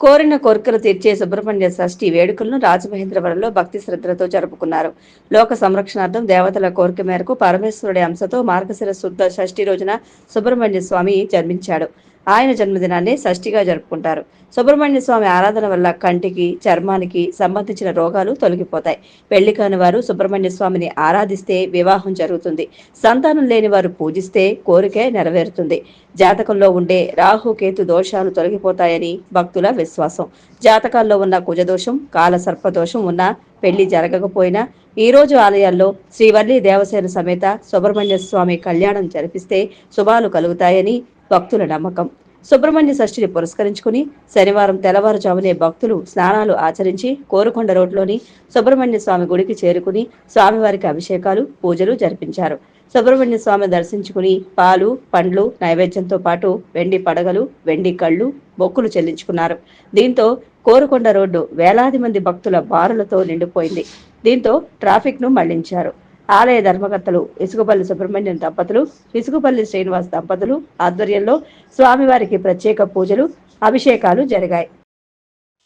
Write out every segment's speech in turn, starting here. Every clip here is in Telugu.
కోరిన కోర్కెలు తీర్చే సుబ్రహ్మణ్య షష్ఠి వేడుకలను రాజమహేంద్రవరంలో భక్తి శ్రద్ధలతో జరుపుకున్నారు. లోక సంరక్షణార్థం దేవతల కోరిక మేరకు పరమేశ్వరుడి అంశతో మార్గశిర శుద్ధ షష్ఠి రోజున సుబ్రహ్మణ్య స్వామి జన్మించాడు. ఆయన జన్మదినాన్ని షష్ఠిగా జరుపుకుంటారు. సుబ్రహ్మణ్య స్వామి ఆరాధన వల్ల కంటికి, చర్మానికి సంబంధించిన రోగాలు తొలగిపోతాయి. పెళ్లి కాని వారు సుబ్రహ్మణ్య స్వామిని ఆరాధిస్తే వివాహం జరుగుతుంది. సంతానం లేని వారు పూజిస్తే కోరికే నెరవేరుతుంది. జాతకంలో ఉండే రాహుకేతు దోషాలు తొలగిపోతాయని భక్తుల విశ్వాసం. జాతకాల్లో ఉన్న కుజదోషం, కాలసర్పదోషం ఉన్నా, పెళ్లి జరగకపోయినా ఈ రోజు ఆలయాల్లో శ్రీవల్లి దేవసేన సమేత సుబ్రహ్మణ్య స్వామి కళ్యాణం జరిపిస్తే శుభాలు కలుగుతాయని భక్తుల నమ్మకం. సుబ్రహ్మణ్య షష్ఠిని పురస్కరించుకుని శనివారం తెల్లవారుజామునే భక్తులు స్నానాలు ఆచరించి కోరుకొండ రోడ్లోని సుబ్రహ్మణ్య స్వామి గుడికి చేరుకుని స్వామివారికి అభిషేకాలు, పూజలు జరిపించారు. సుబ్రహ్మణ్య స్వామి దర్శించుకుని పాలు, పండ్లు నైవేద్యంతో పాటు వెండి పడగలు, వెండి కళ్ళు, మొక్కులు చెల్లించుకున్నారు. దీంతో కోరుకొండ రోడ్డు వేలాది మంది భక్తుల బారులతో నిండిపోయింది. దీంతో ట్రాఫిక్ ను మళ్లించారు. ఆలయ ధర్మకర్తలు ఇసుకపల్లి సుబ్రహ్మణ్యం దంపతులు, ఇసుకపల్లి శ్రీనివాస్ దంపతులు ఆధ్వర్యంలో స్వామివారికి ప్రత్యేక పూజలు, అభిషేకాలు జరిగాయి.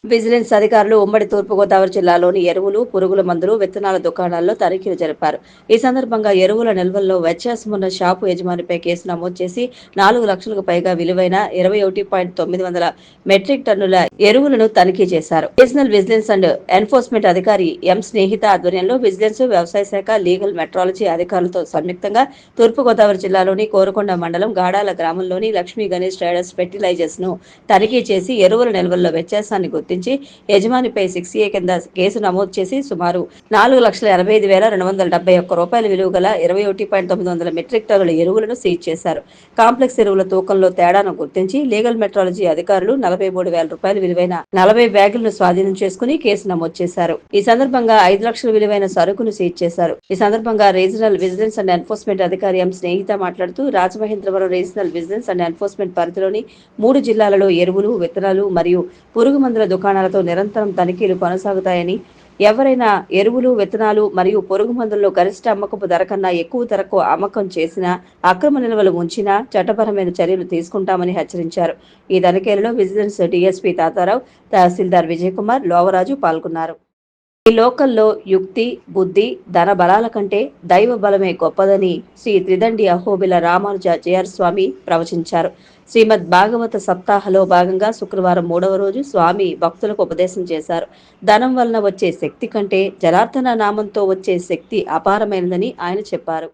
విజిలెన్స్ అధికారులు ఉమ్మడి తూర్పుగోదావరి జిల్లాలోని ఎరువులు, పురుగుల మందులు, విత్తనాల దుకాణాల్లో తనిఖీలు జరిపారు. ఈ సందర్భంగా ఎరువుల నిల్వల్లో వ్యత్యాసమున్న షాపు యజమానిపై కేసు నమోదు చేసి 4 లక్షలకు పైగా విలువైన 21,900 మెట్రిక్ టన్నుల ఎరువులను తనిఖీ చేశారు. రీజనల్ విజిలెన్స్ అండ్ ఎన్ఫోర్స్మెంట్ అధికారి ఎం స్నేహిత ఆధ్వర్యంలో విజిలెన్స్, వ్యవసాయ శాఖ, లీగల్, మెట్రాలజీ అధికారులతో సంయుక్తంగా తూర్పుగోదావరి జిల్లాలోని కోరుకొండ మండలం గాడాల గ్రామంలోని లక్ష్మీ గణేష్ ట్రేడర్స్ ఫెర్టిలైజర్స్ ను తనిఖీ చేసి ఎరువుల నిల్వల్లో వ్యత్యాసాన్ని గుర్తించి యజమానిపై 6A కింద కేసు నమోదు చేసి సుమారు 4,85,271 రూపాయల విలువ గల 21,900 మెట్రిక్ టన్నుల ఎరువులను సీజ్ చేశారు. కాంప్లెక్స్ ఎరువుల తూకంలో తేడాను గుర్తించి లీగల్, మెట్రాలజీ అధికారులు 43,000 రూపాయల విలువైన 40 బ్యాగులను స్వాధీనం చేసుకుని కేసు నమోదు చేశారు. ఈ సందర్భంగా 5 లక్షల విలువైన సరుకును సీజ్ చేశారు. ఈ సందర్భంగా రీజనల్ విజిలెన్స్ అండ్ ఎన్ఫోర్స్మెంట్ అధికారి ఎం స్నేహిత మాట్లాడుతూ Rajamahendravaram regional vigilance and enforcement పరిధిలోని 3 జిల్లాలలో ఎరువులు, విత్తనాలు మరియు పురుగు మందుల దుకాణాలతో నిరంతరం తనిఖీలు కొనసాగుతాయని, ఎవరైనా ఎరువులు, విత్తనాలు మరియు పురుగు మందుల్లో గరిష్ట అమ్మకపు ధర కన్నా ఎక్కువ ధరకు అమ్మకం చేసినా, అక్రమ నిల్వలు ఉంచినా చట్టపరమైన చర్యలు తీసుకుంటామని హెచ్చరించారు. ఈ తనిఖీలలో విజిలెన్స్ డీఎస్పీ తాతారావు, తహసీల్దార్ విజయకుమార్, లోవరాజు పాల్గొన్నారు. ఈ లోకల్లో యుక్తి, బుద్ధి, ధన బలాల కంటే దైవ బలమే గొప్పదని శ్రీ త్రిదండి అహోబిల రామానుజ జయర్ స్వామి ప్రవచించారు. శ్రీమద్ భాగవత సప్తాహలో భాగంగా శుక్రవారం 3వ రోజు స్వామి భక్తులకు ఉపదేశం చేశారు. ధనం వలన వచ్చే శక్తి కంటే జనార్దన నామంతో వచ్చే శక్తి అపారమైనదని ఆయన చెప్పారు.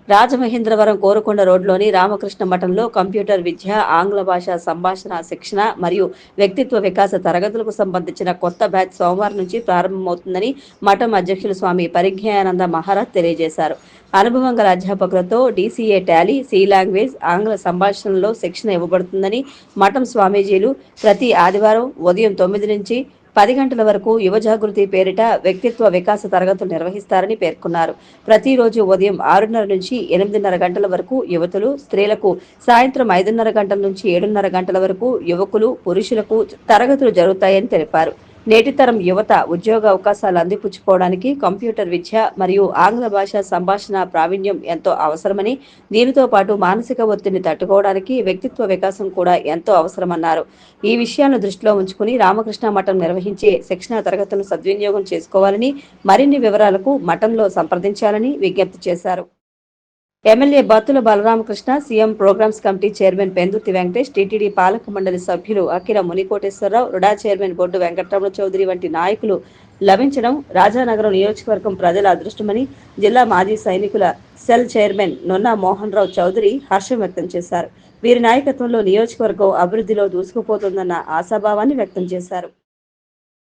రాజమహేంద్రవరం కోరుకొండ రోడ్లోని రామకృష్ణ మఠంలో కంప్యూటర్ విద్య, ఆంగ్ల భాష సంభాషణ శిక్షణ మరియు వ్యక్తిత్వ వికాస తరగతులకు సంబంధించిన కొత్త బ్యాచ్ సోమవారం నుంచి ప్రారంభమవుతుందని మఠం అధ్యక్షులు స్వామి పరిజ్ఞానంద మహారాజ్ తెలియజేశారు. అనుభవం గల అధ్యాపకులతో DCA టాలీ, సి లాంగ్వేజ్, ఆంగ్ల సంభాషణలో శిక్షణ ఇవ్వబడుతుందని మఠం స్వామీజీలు ప్రతి ఆదివారం ఉదయం 9 నుంచి 10 గంటల వరకు యువ జాగృతి పేరిట వ్యక్తిత్వ వికాస తరగతులు నిర్వహిస్తారని పేర్కొన్నారు. ప్రతిరోజు ఉదయం 6:30 నుంచి 8:30 గంటల వరకు యువతులు, స్త్రీలకు, సాయంత్రం 5:30 గంటల నుంచి 7:30 గంటల వరకు యువకులు, పురుషులకు తరగతులు జరుగుతాయని తెలిపారు. నేటి తరం యువత ఉద్యోగ అవకాశాలు అందిపుచ్చుకోవడానికి కంప్యూటర్ విద్య మరియు ఆంగ్ల భాష సంభాషణ ప్రావీణ్యం ఎంతో అవసరమని, దీనితో పాటు మానసిక ఒత్తిడిని తట్టుకోవడానికి వ్యక్తిత్వ వికాసం కూడా ఎంతో అవసరమన్నారు. ఈ విషయాలను దృష్టిలో ఉంచుకుని రామకృష్ణ మఠం నిర్వహించే శిక్షణ తరగతులను సద్వినియోగం చేసుకోవాలని, మరిన్ని వివరాలకు మఠంలో సంప్రదించాలని విజ్ఞప్తి చేశారు. MLA Battula Balaramakrishna, CM programs committee chairman Pendurthi Venkatesh, TTD పాలక మండలి సభ్యులు అకిర మునికోటేశ్వరరావు, రుడా చైర్మన్ బొడ్డు వెంకటరమణ చౌదరి వంటి నాయకులు లభించడం రాజానగరం నియోజకవర్గం ప్రజల అదృష్టమని జిల్లా మాజీ సైనికుల సెల్ చైర్మన్ నొన్నా మోహన్ రావు చౌదరి హర్షం వ్యక్తం చేశారు. వీరి నాయకత్వంలో నియోజకవర్గం అభివృద్ధిలో దూసుకుపోతుందన్న ఆశాభావాన్ని వ్యక్తం చేశారు.